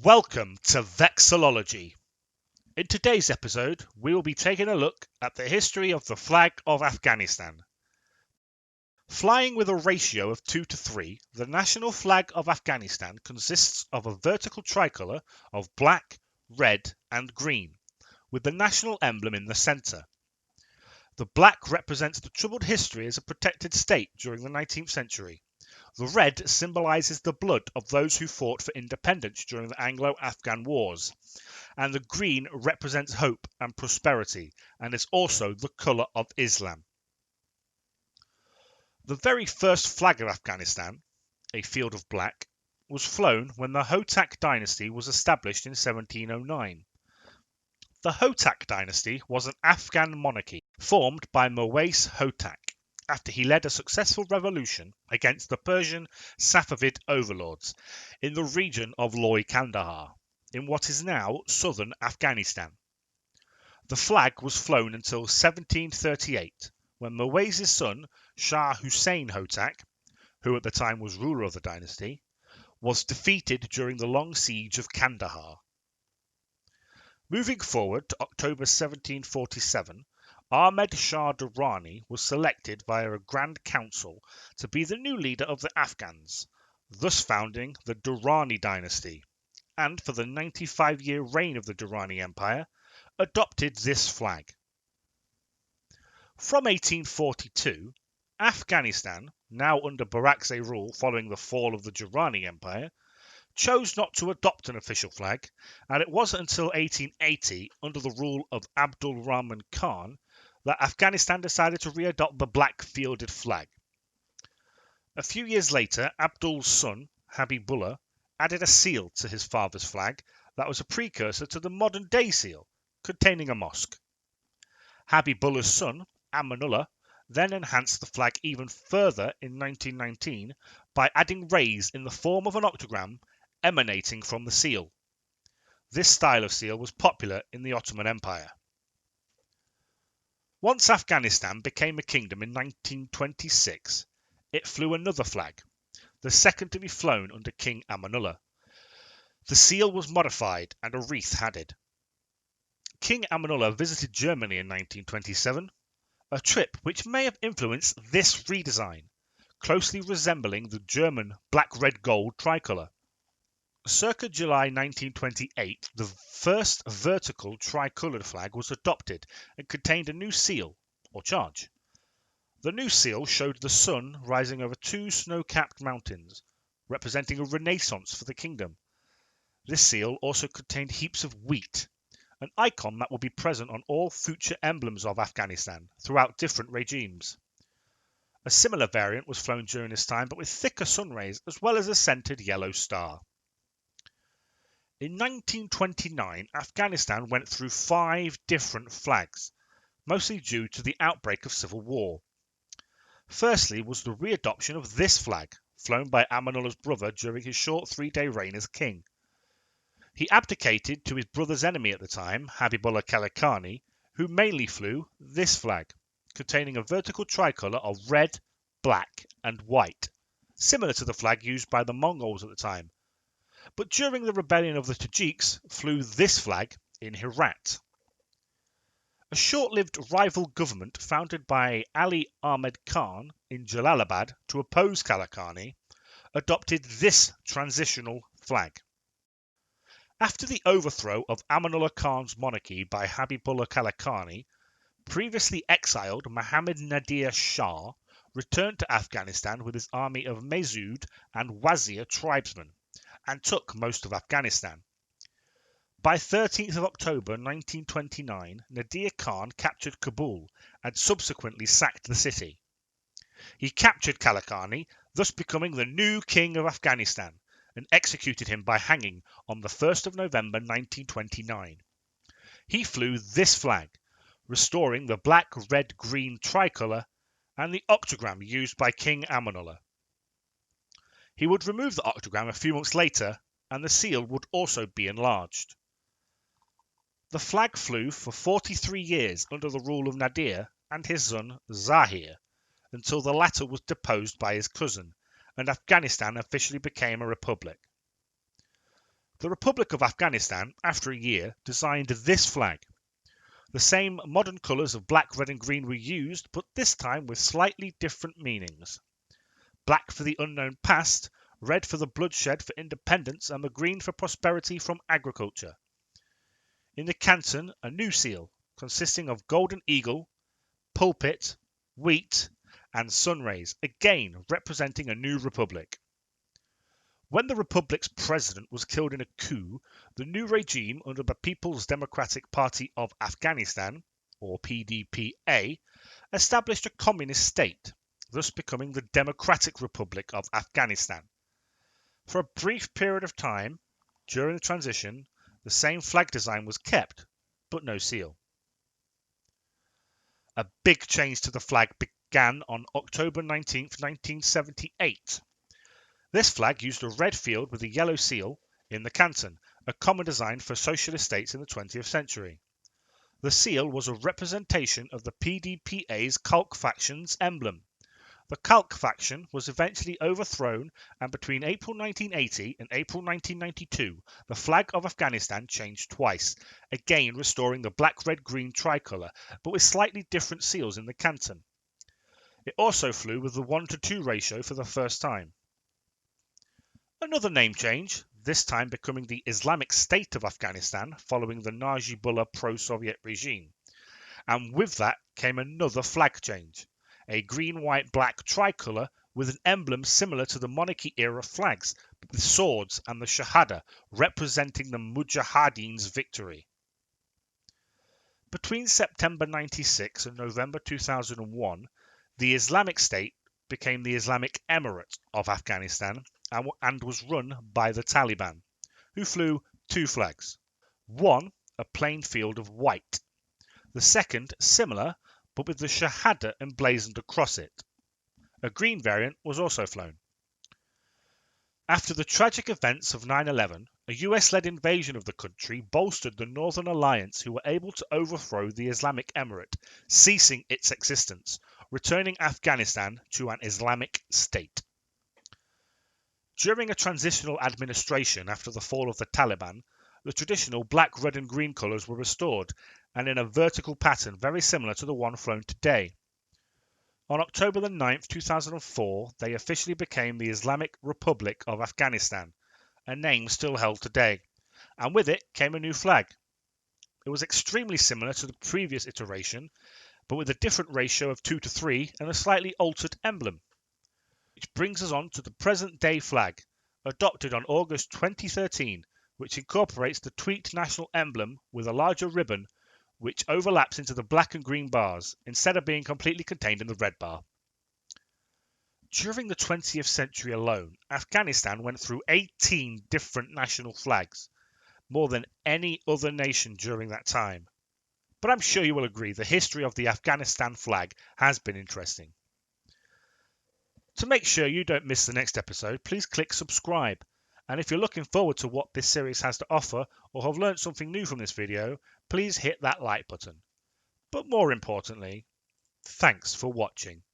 Welcome to Vexillology. In today's episode, we will be taking a look at the history of the flag of Afghanistan. Flying with a ratio of 2 to 3, the national flag of Afghanistan consists of a vertical tricolour of black, red and green, with the national emblem in the centre. The black represents the troubled history as a protected state during the 19th century. The red symbolises the blood of those who fought for independence during the Anglo-Afghan wars, and the green represents hope and prosperity, and is also the colour of Islam. The very first flag of Afghanistan, a field of black, was flown when the HOTAK dynasty was established in 1709. The HOTAK dynasty was an Afghan monarchy formed by Moais HOTAK after he led a successful revolution against the Persian Safavid overlords in the region of Loy-Kandahar, in what is now southern Afghanistan. The flag was flown until 1738, when Moais' son, Shah Hussein HOTAK, who at the time was ruler of the dynasty, was defeated during the long siege of Kandahar. Moving forward to October 1747, Ahmed Shah Durrani was selected via a Grand Council to be the new leader of the Afghans, thus founding the DURRANI dynasty, and for the 95-year reign of the Durrani Empire, adopted this flag. From 1842, Afghanistan, now under Barakzai rule following the fall of the Durrani Empire, chose not to adopt an official flag, and it wasn't until 1880, under the rule of Abdul Rahman Khan, that Afghanistan decided to readopt the black fielded flag. A few years later, Abdul's son, Habibullah, added a seal to his father's flag that was a precursor to the modern-day seal, containing a mosque. Habibullah's son, Amanullah, then enhanced the flag even further in 1919 by adding rays in the form of an octagram emanating from the seal. This style of seal was popular in the Ottoman Empire. Once Afghanistan became a kingdom in 1926, it flew another flag, the second to be flown under King Amanullah. The seal was modified and a wreath added. King Amanullah visited Germany in 1927, a trip which may have influenced this redesign, closely resembling the German black-red-gold tricolour. Circa July 1928, the first vertical tricoloured flag was adopted and contained a new seal, or charge. The new seal showed the sun rising over two snow-capped mountains, representing a renaissance for the kingdom. This seal also contained heaps of wheat, an icon that will be present on all future emblems of Afghanistan throughout different regimes. A similar variant was flown during this time, but with thicker sun rays as well as a centred yellow star. In 1929, Afghanistan went through 5 different flags, mostly due to the outbreak of civil war. Firstly was the readoption of this flag, flown by Amanullah's brother during his short 3-day reign as king. He abdicated to his brother's enemy at the time, Habibullah Kalakani, who mainly flew this flag, containing a vertical tricolour of red, black and white, similar to the flag used by the Mongols at the time. But during the rebellion of the Tajiks, flew this flag in Herat. A short-lived rival government founded by Ali Ahmed Khan in Jalalabad to oppose Kalakani adopted this transitional flag. After the overthrow of Amanullah Khan's monarchy by Habibullah Kalakani, previously exiled Mohammad Nadir Shah returned to Afghanistan with his army of Masood and Wazir tribesmen, and took most of Afghanistan. By 13th of October 1929, Nadir Khan captured Kabul and subsequently sacked the city. He captured Kalakani, thus becoming the new king of Afghanistan, and executed him by hanging on the 1st of November 1929. He flew this flag, restoring the black-red-green tricolour and the octagram used by King Amanullah. He would remove the octagram a few months later, and the seal would also be enlarged. The flag flew for 43 years under the rule of Nadir and his son Zahir, until the latter was deposed by his cousin, and Afghanistan officially became a republic. The Republic of Afghanistan, after a year, designed this flag. The same modern colours of black, red and green were used, but this time with slightly different meanings. Black for the unknown past, red for the bloodshed for independence, and the green for prosperity from agriculture. In the canton, a new seal, consisting of golden eagle, pulpit, wheat, and sun rays, again representing a new republic. When the republic's president was killed in a coup, the new regime under the People's Democratic Party of Afghanistan, or PDPA, established a communist state, thus becoming the Democratic Republic of Afghanistan. For a brief period of time, during the transition, the same flag design was kept, but no seal. A big change to the flag began on October 19, 1978. This flag used a red field with a yellow seal in the canton, a common design for socialist states in the 20th century. The seal was a representation of the PDPA's Khalq faction's emblem. The Khalq faction was eventually overthrown, and between April 1980 and April 1992, the flag of Afghanistan changed twice, again restoring the black, red, green tricolour, but with slightly different seals in the canton. It also flew with the 1:2 ratio for the first time. Another name change, this time becoming the Islamic State of Afghanistan following the Najibullah pro-Soviet regime. And with that came another flag change, a green, white, black tricolour with an emblem similar to the monarchy-era flags, with swords and the Shahada representing the Mujahideen's victory. Between September 96 and November 2001, the Islamic State became the Islamic Emirate of Afghanistan and was run by the Taliban, who flew two flags. One, a plain field of white. The second, similar, but with the Shahada emblazoned across it. A green variant was also flown. After the tragic events of 9/11, a US-led invasion of the country bolstered the Northern Alliance, who were able to overthrow the Islamic Emirate, ceasing its existence, returning Afghanistan to an Islamic state. During a transitional administration after the fall of the Taliban, the traditional black, red and green colours were restored, and in a vertical pattern very similar to the one flown today. On October 9, 2004, they officially became the Islamic Republic of Afghanistan, a name still held today, and with it came a new flag. It was extremely similar to the previous iteration, but with a different ratio of 2:3 and a slightly altered emblem. Which brings us on to the present-day flag, adopted on August 2013, which incorporates the tweaked national emblem with a larger ribbon which overlaps into the black and green bars, instead of being completely contained in the red bar. During the 20th century alone, Afghanistan went through 18 different national flags, more than any other nation during that time. But I'm sure you will agree the history of the Afghanistan flag has been interesting. To make sure you don't miss the next episode, please click subscribe. And if you're looking forward to what this series has to offer, or have learned something new from this video, please hit that like button. But more importantly, thanks for watching.